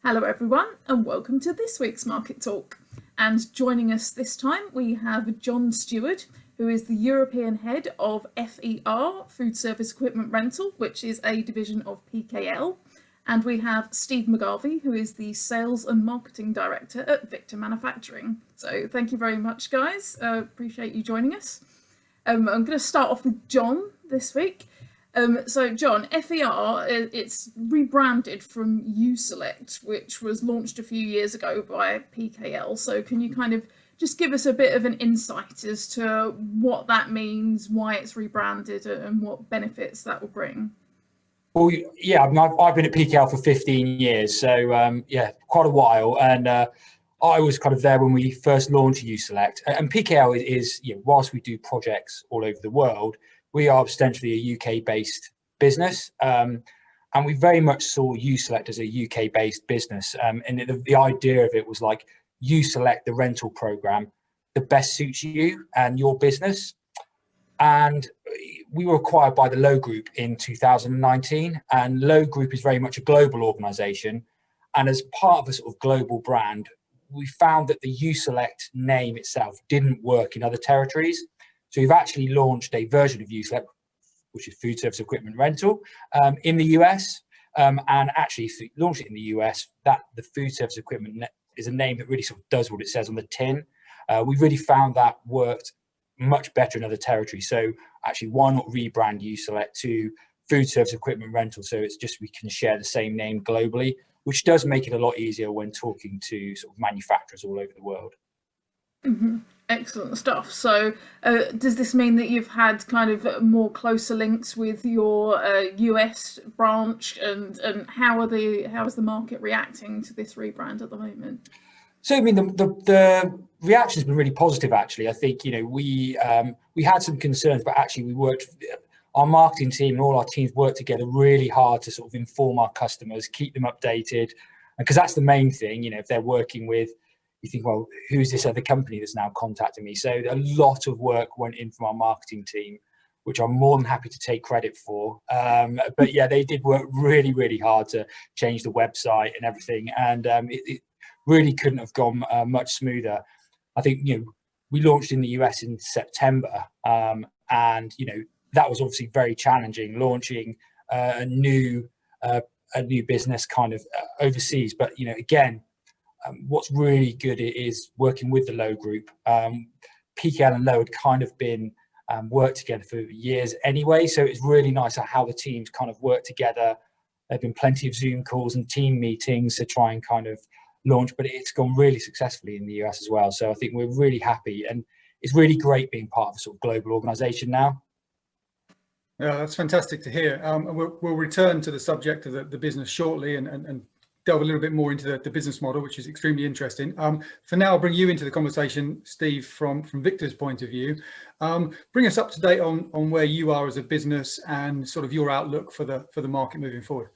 Hello everyone and welcome to this week's Market Talk. And joining us this time we have John Stewart, who is the European Head of FER, Food Service Equipment Rental, which is a division of PKL. And we have Steve McGarvey, who is the Sales and Marketing Director at Victor Manufacturing. So thank you very much, guys. Appreciate you joining us. I'm going to start off with John this week. So John, FER, it's rebranded from U-Select, which was launched a few years ago by PKL. So can you kind of just give us a bit of an insight as to what that means, why it's rebranded, and what benefits that will bring? Well, yeah, I've been at PKL for 15 years, so yeah, quite a while. And I was kind of there when we first launched U-Select. And PKL is, whilst we do projects all over the world, we are ostensibly a UK-based business, and we very much saw U-Select as a UK-based business. And the idea of it was like, you select the rental program that best suits you and your business. And we were acquired by the Lowe Group in 2019, and Lowe Group is very much a global organisation. And as part of a sort of global brand, we found that the U-Select name itself didn't work in other territories. So we've actually launched a version of U-Select, which is Food Service Equipment Rental, in the US. And actually, if you launch it in the US, the Food Service Equipment is a name that really sort of does what it says on the tin. We really found that worked much better in other territories. So actually, why not rebrand U-Select to Food Service Equipment Rental? So it's just we can share the same name globally, which does make it a lot easier when talking to sort of manufacturers all over the world. Mm-hmm. Excellent stuff. So does this mean that you've had kind of more closer links with your US branch, and how is the market reacting to this rebrand at the moment? So I mean, the reaction's been really positive. Actually, I think we had some concerns, but actually our marketing team and all our teams worked together really hard to sort of inform our customers, keep them updated, because that's the main thing. If they're working with, you think, well, who's this other company that's now contacting me? So a lot of work went in from our marketing team, which I'm more than happy to take credit for. But yeah, they did work really, really hard to change the website and everything, and it really couldn't have gone much smoother. I think we launched in the US in September, and that was obviously very challenging, launching a new business kind of overseas. But again, what's really good is working with the Lowe Group. PKL and Lowe had kind of been worked together for years anyway, so it's really nice how the teams kind of work together. There've been plenty of Zoom calls and team meetings to try and kind of launch, but it's gone really successfully in the US as well. So I think we're really happy, and it's really great being part of a sort of global organisation now. Yeah, that's fantastic to hear. And we'll return to the subject of the business shortly and delve a little bit more into the business model, which is extremely interesting. For now, I'll bring you into the conversation, Steve, from Victor's point of view. Bring us up to date on where you are as a business and sort of your outlook for the market moving forward.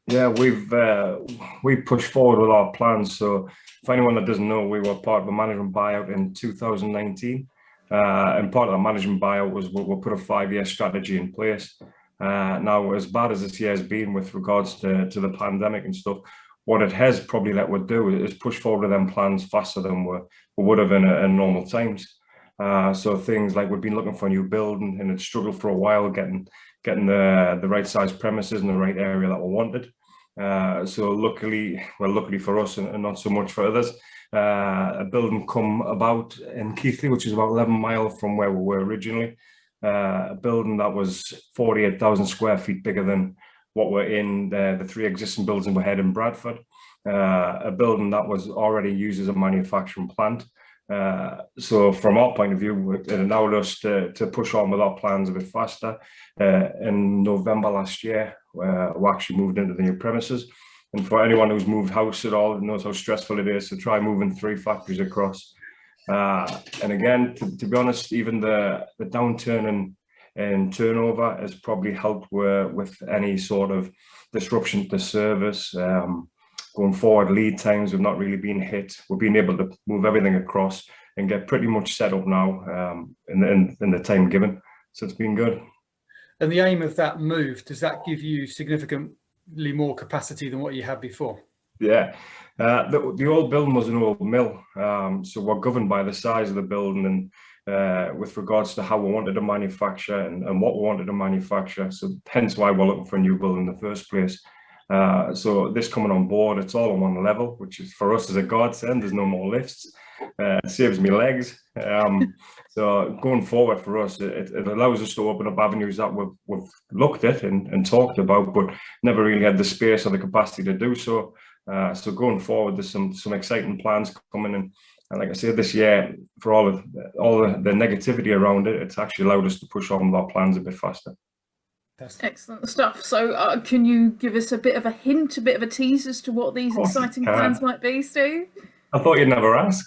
Yeah, we pushed forward with our plans. So for anyone that doesn't know, we were part of a management buyout in 2019. And part of that management buyout was we'll put a 5-year strategy in place. Now, as bad as this year has been with regards to the pandemic and stuff, what it has probably let us do is push forward with them plans faster than we would have in normal times. So things like we've been looking for a new building, and it struggled for a while getting the right size premises in the right area that we wanted. So luckily for us and not so much for others, a building come about in Keighley, which is about 11 miles from where we were originally. A building that was 48,000 square feet bigger than what were in the 3 existing buildings we had in Bradford. A building that was already used as a manufacturing plant. So from our point of view, it allowed us to push on with our plans a bit faster. In November last year, we actually moved into the new premises. And for anyone who's moved house at all, knows how stressful it is to try moving 3 factories across. And again, to be honest, even the downturn in turnover has probably helped with any sort of disruption to service. Going forward, lead times have not really been hit. We've been able to move everything across and get pretty much set up now in the time given. So it's been good. And the aim of that move, does that give you significantly more capacity than what you had before? Yeah. The old building was an old mill, so we're governed by the size of the building and with regards to how we wanted to manufacture and what we wanted to manufacture. So hence why we're looking for a new building in the first place. So this coming on board, it's all on one level, which is for us as a godsend. There's no more lifts. It saves me legs. So going forward for us, it allows us to open up avenues that we've looked at and talked about, but never really had the space or the capacity to do so. So going forward, there's some exciting plans coming in. And like I said, this year, for all the negativity around it, it's actually allowed us to push on with our plans a bit faster. Excellent stuff. So can you give us a bit of a hint, a bit of a tease as to what these exciting plans might be, Stu? I thought you'd never ask.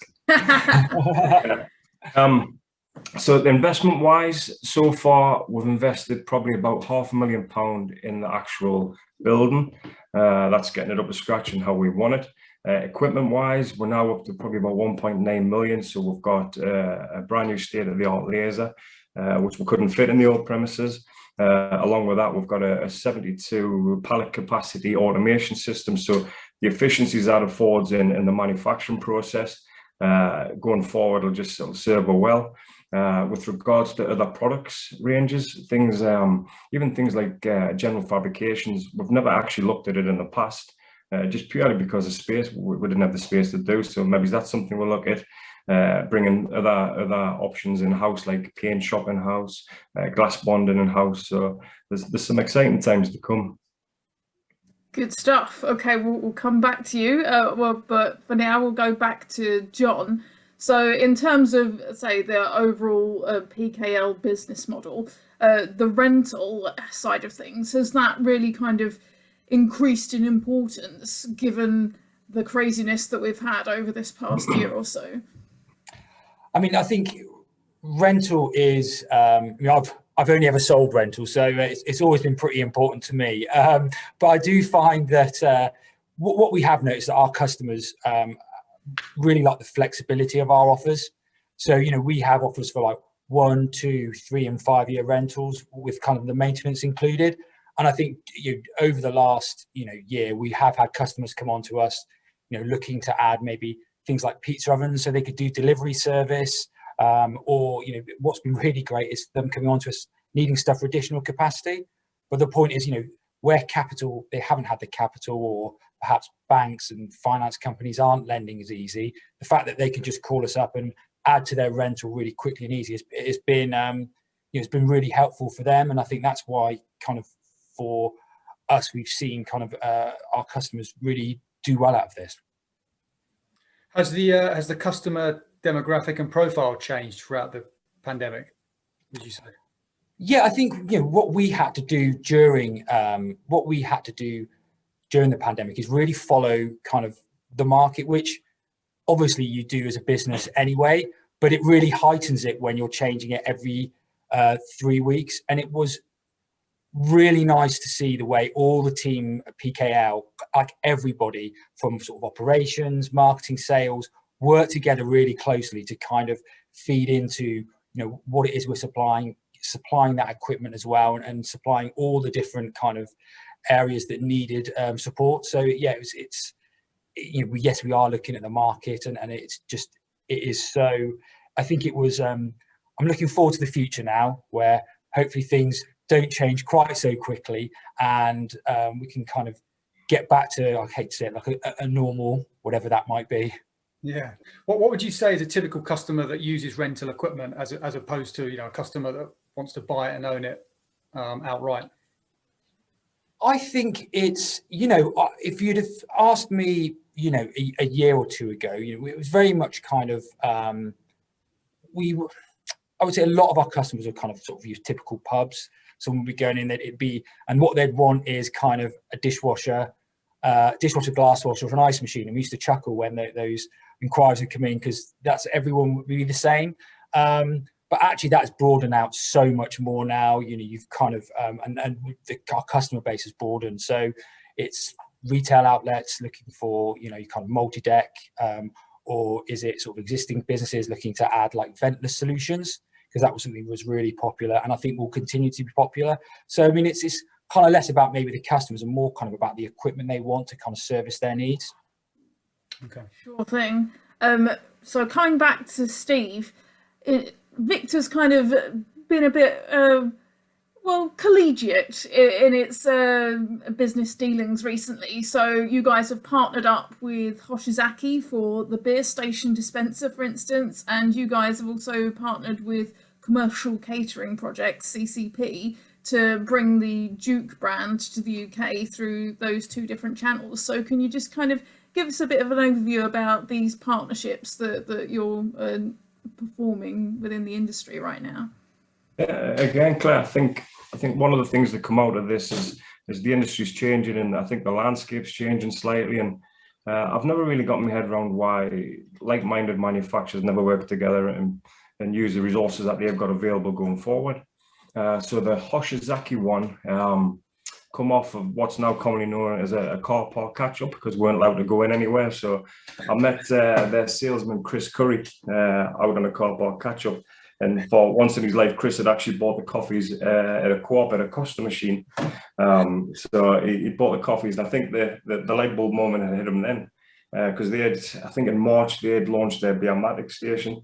So investment wise, so far we've invested probably about £500,000 in the actual building. That's getting it up to scratch and how we want it. Equipment wise, we're now up to probably about 1.9 million. So we've got a brand new state-of-the-art laser, which we couldn't fit in the old premises. Along with that, we've got a 72 pallet capacity automation system. So the efficiencies that affords in the manufacturing process going forward will just serve us well. With regards to other products ranges, things, even things like general fabrications, we've never actually looked at it in the past, just purely because of space. We didn't have the space to do so. Maybe that's something we'll look at, bringing other options in house, like paint shop in house, glass bonding in house. So there's some exciting times to come. Good stuff. Okay, we'll come back to you. But for now, we'll go back to John. So in terms of, say, the overall PKL business model, the rental side of things, has that really kind of increased in importance given the craziness that we've had over this past year or so? I mean, I think rental is, I've only ever sold rental, so it's always been pretty important to me. But I do find that what we have noticed that our customers really like the flexibility of our offers. So, we have offers for like 1, 2, 3 and 5 year rentals with kind of the maintenance included. And I think over the last, year, we have had customers come on to us, looking to add maybe things like pizza ovens so they could do delivery service. Or, what's been really great is them coming on to us needing stuff for additional capacity. But the point is, where capital, they haven't had the capital, or perhaps banks and finance companies aren't lending as easy. The fact that they can just call us up and add to their rental really quickly and easy it's been really helpful for them. And I think that's why kind of for us, we've seen kind of our customers really do well out of this. Has the customer demographic and profile changed throughout the pandemic, would you say? Yeah, I think what we had to do during the pandemic is really follow kind of the market, which obviously you do as a business anyway, but it really heightens it when you're changing it every 3 weeks. And it was really nice to see the way all the team at PKL, like everybody from sort of operations, marketing, sales, work together really closely to kind of feed into what it is we're supplying that equipment as well, and supplying all the different kind of areas that needed support. So yeah, yes, we are looking at the market, and it is so. I think it was. I'm looking forward to the future now, where hopefully things don't change quite so quickly, and we can kind of get back to, I hate to say it, like a normal, whatever that might be. Yeah. What would you say is a typical customer that uses rental equipment as opposed to a customer that wants to buy it and own it outright? I think it's if you'd have asked me a year or two ago, it was very much kind of I would say a lot of our customers would kind of sort of use typical pubs. Someone would be going in, and what they'd want is kind of a dishwasher, glass washer, or an ice machine. And we used to chuckle when those inquiries would come in, because everyone would be the same. But actually that's broadened out so much more now. You've kind of our customer base is broadened. So it's retail outlets looking for kind of multi-deck, or is it sort of existing businesses looking to add like ventless solutions, because that was something that was really popular and I think will continue to be popular. So I mean, it's kind of less about maybe the customers and more kind of about the equipment they want to kind of service their needs. Okay. Sure thing. So coming back to Steve, Victor's kind of been a bit, collegiate in its business dealings recently. So you guys have partnered up with Hoshizaki for the beer station dispenser, for instance, and you guys have also partnered with Commercial Catering Project, CCP, to bring the Duke brand to the UK through those two different channels. So can you just kind of give us a bit of an overview about these partnerships that you're performing within the industry right now? Again, Claire, I think one of the things that come out of this is the industry's changing, and I think the landscape's changing slightly. And I've never really got my head around why like-minded manufacturers never work together and use the resources that they've got available going forward. So the Hoshizaki one come off of what's now commonly known as a car park catch-up, because we weren't allowed to go in anywhere. So I met their salesman, Chris Curry, out on a car park catch-up. And for once in his life, Chris had actually bought the coffees at a co-op at a Costa machine. So he bought the coffees, and I think the light bulb moment had hit him then, because they had, I think in March, they had launched their Beermatic station.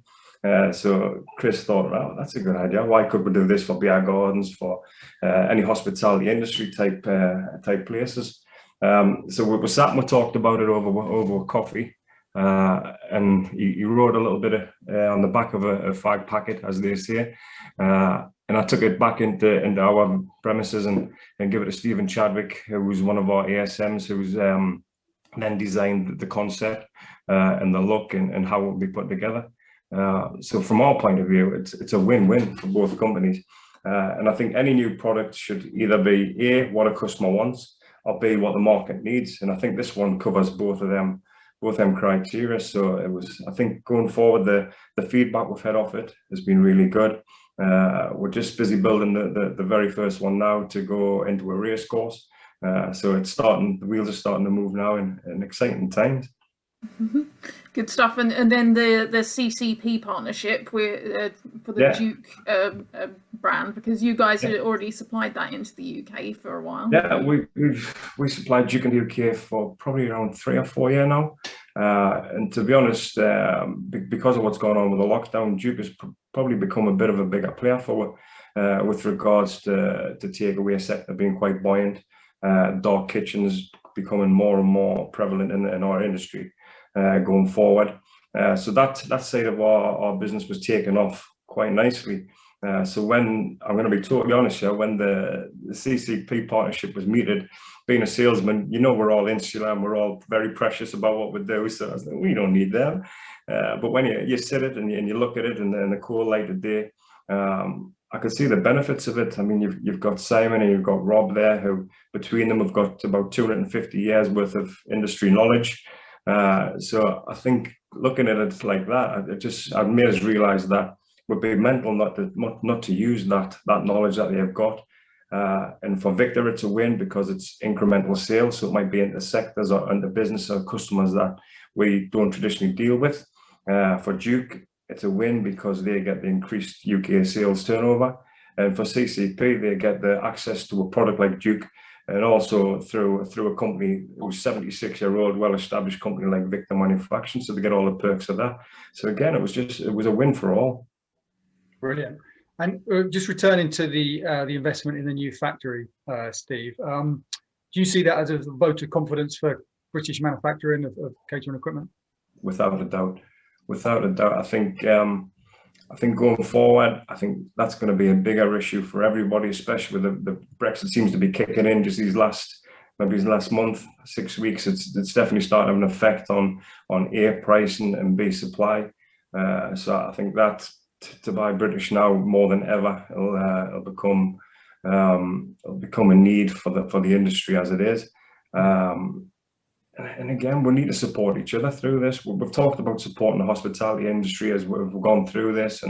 So Chris thought, well, that's a good idea. Why could we do this for beer gardens, for any hospitality industry type places? So we sat and we talked about it over coffee. And he wrote a little bit on the back of a fag packet, as they say, and I took it back into our premises and give it to Stephen Chadwick, who was one of our ASMs, who's then designed the concept and the look and how it will be put together. So from our point of view, it's a win-win for both companies, and I think any new product should either be A, what a customer wants, or B, what the market needs, and I think this one covers both them criteria. So it was, I think, going forward, the feedback we've had off it has been really good. We're just busy building the very first one now to go into a race course. So it's starting, the wheels are starting to move now in exciting times. Good stuff. And then the CCP partnership with for the Duke brand, because you guys had already supplied that into the UK for a while. Yeah, we supplied Duke in the UK for probably around 3 or 4 years now. And to be honest, because of what's going on with the lockdown, Duke has probably become a bit of a bigger player for with regards to takeaway sector being quite buoyant. Dark kitchens becoming more and more prevalent in our industry going forward. So that side of our business was taken off quite nicely. So when, I'm going to be totally honest here, when the CCP partnership was meted, being a salesman, you know, we're all insular and we're all very precious about what we do. So I was like, we don't need them. But when you sit it and you look at it in the cool light of day, I can see the benefits of it. I mean, you've got Simon and you've got Rob there, who between them have got about 250 years worth of industry knowledge. So I think looking at it like that, I've made us realise that would be mental not to use that knowledge that they've got. And for Victor, it's a win because it's incremental sales. So it might be into sectors or into business or customers that we don't traditionally deal with. For Duke, it's a win because they get the increased UK sales turnover. And for CCP, they get the access to a product like Duke, and also through a company who's 76-year-old, well-established company like Victor Manufacturing. So they get all the perks of that. So again, it was a win for all. Brilliant. And just returning to the investment in the new factory, Steve, do you see that as a vote of confidence for British manufacturing of catering equipment? Without a doubt. I think going forward, I think that's going to be a bigger issue for everybody, especially with the Brexit seems to be kicking in just these last month, 6 weeks. It's definitely starting to have an effect on A, price and B, supply. So I think that to buy British now more than ever, it'll become a need for the industry as it is. And again, we need to support each other through this. We've talked about supporting the hospitality industry as we've gone through this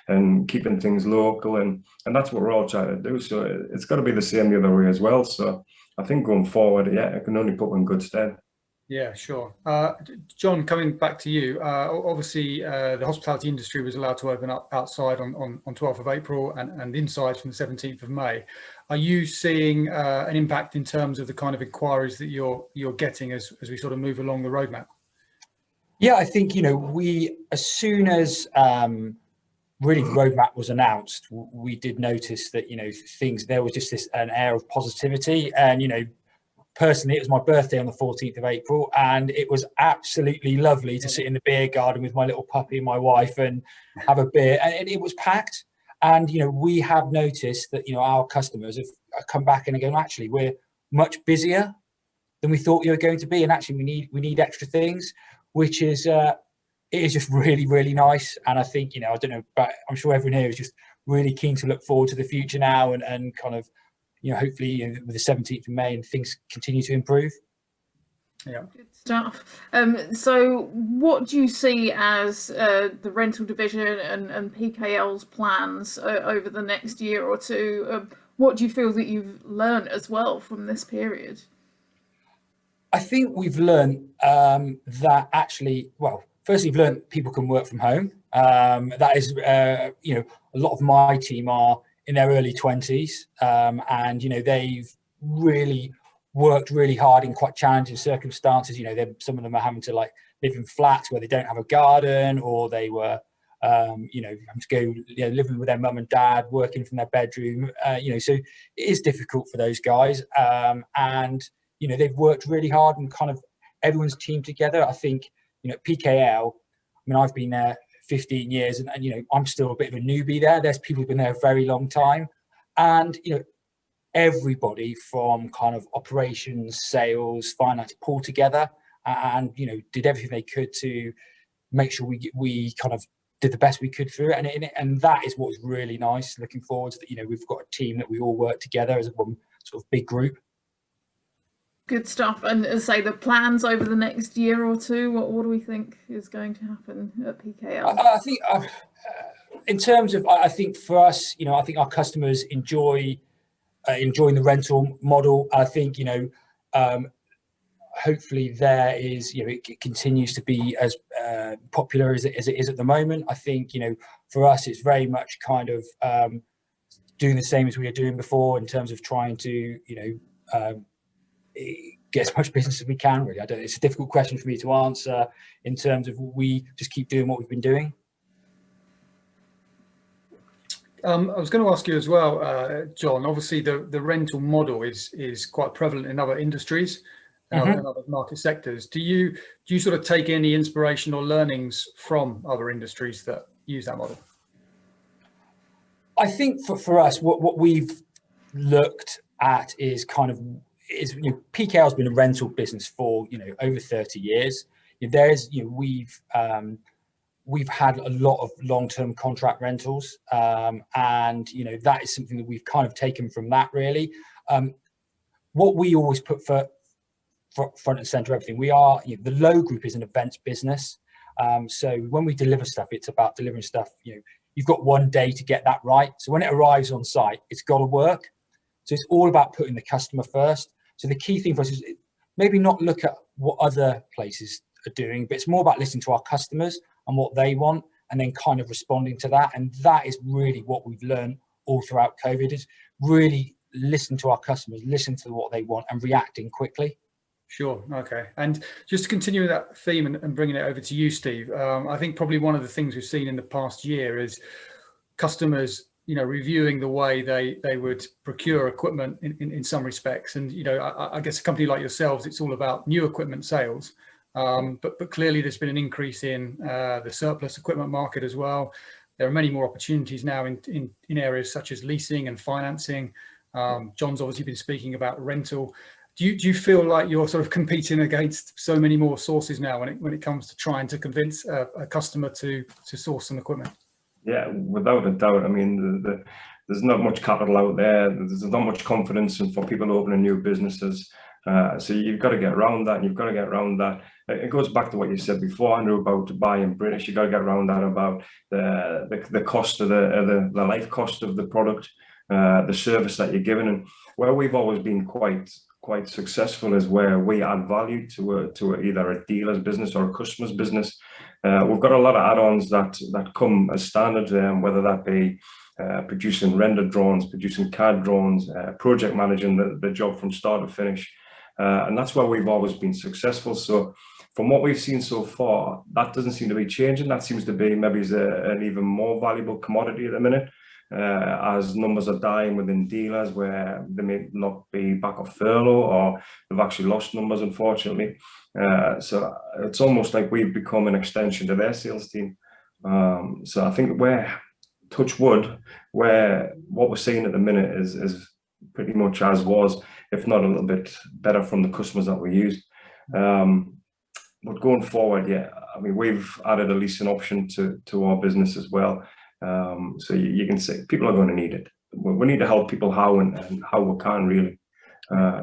and keeping things local, and that's what we're all trying to do. So it's got to be the same the other way as well. So I think going forward, yeah, it can only put in good stead. Yeah, sure. John, coming back to you, obviously the hospitality industry was allowed to open up outside on 12th of April and inside from the 17th of May. Are you seeing an impact in terms of the kind of inquiries that you're getting as we sort of move along the roadmap? Yeah, I think, we, as soon as really the roadmap was announced, we did notice that, there was just an air of positivity. And, personally, it was my birthday on the 14th of April, and it was absolutely lovely to sit in the beer garden with my little puppy and my wife and have a beer. And it was packed. And, we have noticed that, our customers have come back and going, actually, we're much busier than we thought we were going to be. And actually, we need extra things, which is, it is just really, really nice. And I think, I don't know, but I'm sure everyone here is just really keen to look forward to the future now and kind of, hopefully with the 17th of May and things continue to improve. Yeah. Good stuff. So what do you see as the rental division and PKL's plans over the next year or two? What do you feel that you've learned as well from this period? I think we've learned that actually, well, firstly, we've learned people can work from home. That is, a lot of my team are in their early 20s, and they've really worked really hard in quite challenging circumstances. Some of them are having to live in flats where they don't have a garden, or they were having to go living with their mum and dad, working from their bedroom. So it is difficult for those guys, and they've worked really hard and kind of everyone's teamed together. I think PKL, I've been there 15 years and I'm still a bit of a newbie there. There's people who've been there a very long time, and everybody from kind of operations, sales, finance pulled together and did everything they could to make sure we kind of did the best we could through it. And that is what was really nice. Looking forward to that, we've got a team that we all work together as one sort of big group. Good stuff. And say the plans over the next year or two, what do we think is going to happen at PKL? I think in terms of, I think for us, I think our customers enjoying the rental model. I think, hopefully there is, it continues to be as popular as it is at the moment. I think, for us, it's very much kind of doing the same as we were doing before in terms of trying to, get as much business as we can, really. It's a difficult question for me to answer in terms of we just keep doing what we've been doing. I was going to ask you as well, John, obviously the rental model is quite prevalent in other industries and other market sectors. Do you sort of take any inspiration or learnings from other industries that use that model? I think for us, what we've looked at is PKL has been a rental business for over 30 years. We've had a lot of long-term contract rentals, and that is something that we've kind of taken from that, really. What we always put for front and center everything, we are the Low Group is an events business, so when we deliver stuff, it's about delivering stuff. You've got one day to get that right, so when it arrives on site, it's got to work. So it's all about putting the customer first. So the key thing for us is maybe not look at what other places are doing, but it's more about listening to our customers and what they want, and then kind of responding to that. And that is really what we've learned all throughout COVID, is really listen to our customers, listen to what they want, and reacting quickly. Sure. Okay. And just to continue with that theme and bringing it over to you, Steve, I think probably one of the things we've seen in the past year is customers reviewing the way they would procure equipment in some respects. And, I guess a company like yourselves, it's all about new equipment sales. But clearly there's been an increase in the surplus equipment market as well. There are many more opportunities now in areas such as leasing and financing. John's obviously been speaking about rental. Do you feel like you're sort of competing against so many more sources now when it comes to trying to convince a customer to source some equipment? Yeah, without a doubt. I mean, there's not much capital out there. There's not much confidence for people opening new businesses. So you've got to get around that. And you've got to get around that. It goes back to what you said before, Andrew, about buying British. You've got to get around that, about the cost of the life cost of the product, the service that you're giving. And where we've always been quite successful is where we add value to either a dealer's business or a customer's business. We've got a lot of add-ons that come as standard, whether that be producing render drawings, producing CAD drawings, project managing the job from start to finish. And that's where we've always been successful. So from what we've seen so far, that doesn't seem to be changing. That seems to be maybe an even more valuable commodity at the minute, as numbers are dying within dealers where they may not be back off furlough, or they've actually lost numbers, unfortunately. So it's almost like we've become an extension to their sales team. So I think touch wood, where what we're seeing at the minute is pretty much as was, if not a little bit better from the customers that we used. But going forward, yeah, I mean, we've added a leasing option to our business as well. So you can say people are going to need it. We need to help people how and how we can, really.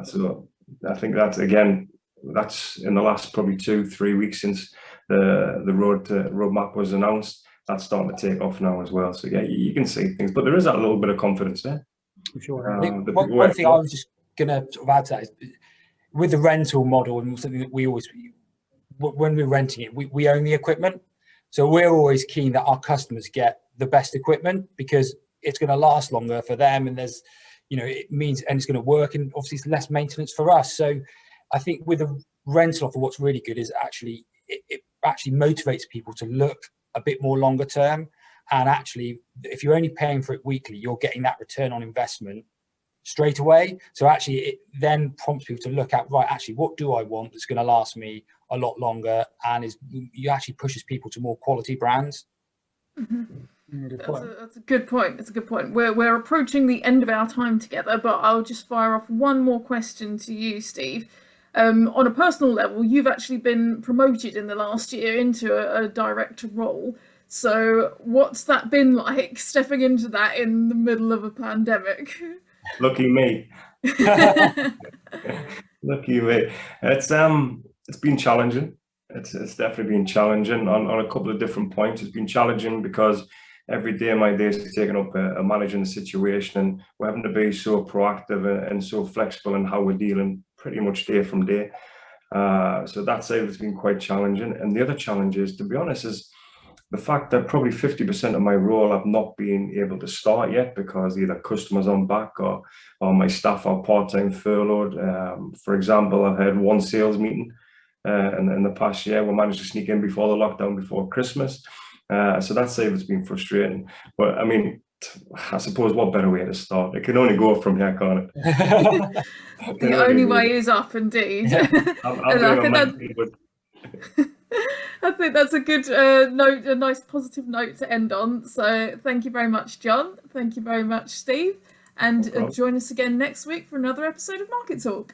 So I think that's in the last probably 2-3 weeks since the roadmap was announced. That's starting to take off now as well. So yeah, you can see things, but there is that little bit of confidence there. For sure. I think one thing I was just going to sort of add to that is, with the rental model, and something that we always, when we're renting it, we own the equipment. So we're always keen that our customers get the best equipment, because it's going to last longer for them, and there's, it means, and it's going to work, and obviously it's less maintenance for us. So I think with a rental offer, what's really good is actually it actually motivates people to look a bit more longer term. And actually, if you're only paying for it weekly, you're getting that return on investment straight away. So actually, it then prompts people to look at, right, actually, what do I want that's going to last me a lot longer, and you actually pushes people to more quality brands. Mm-hmm. That's a good point. It's a good point. We're approaching the end of our time together, but I'll just fire off one more question to you, Steve. On a personal level, you've actually been promoted in the last year into a director role. So what's that been like, stepping into that in the middle of a pandemic? Lucky me. Lucky me. It's been challenging. It's definitely been challenging on a couple of different points. It's been challenging because every day my day is taken up managing the situation, and we're having to be so proactive and so flexible in how we're dealing pretty much day from day. So that side has been quite challenging. And the other challenge is, to be honest, is the fact that probably 50% of my role I've not been able to start yet, because either customers aren't back or my staff are part-time furloughed. For example, I've had one sales meeting in the past year. We managed to sneak in before the lockdown, before Christmas. So that side has been frustrating. But I mean, I suppose what better way to start? It can only go from here, can't it? The only way is up, indeed. Yeah. I think that's a good note, a nice positive note to end on. So thank you very much, John. Thank you very much, Steve. And join us again next week for another episode of Market Talk.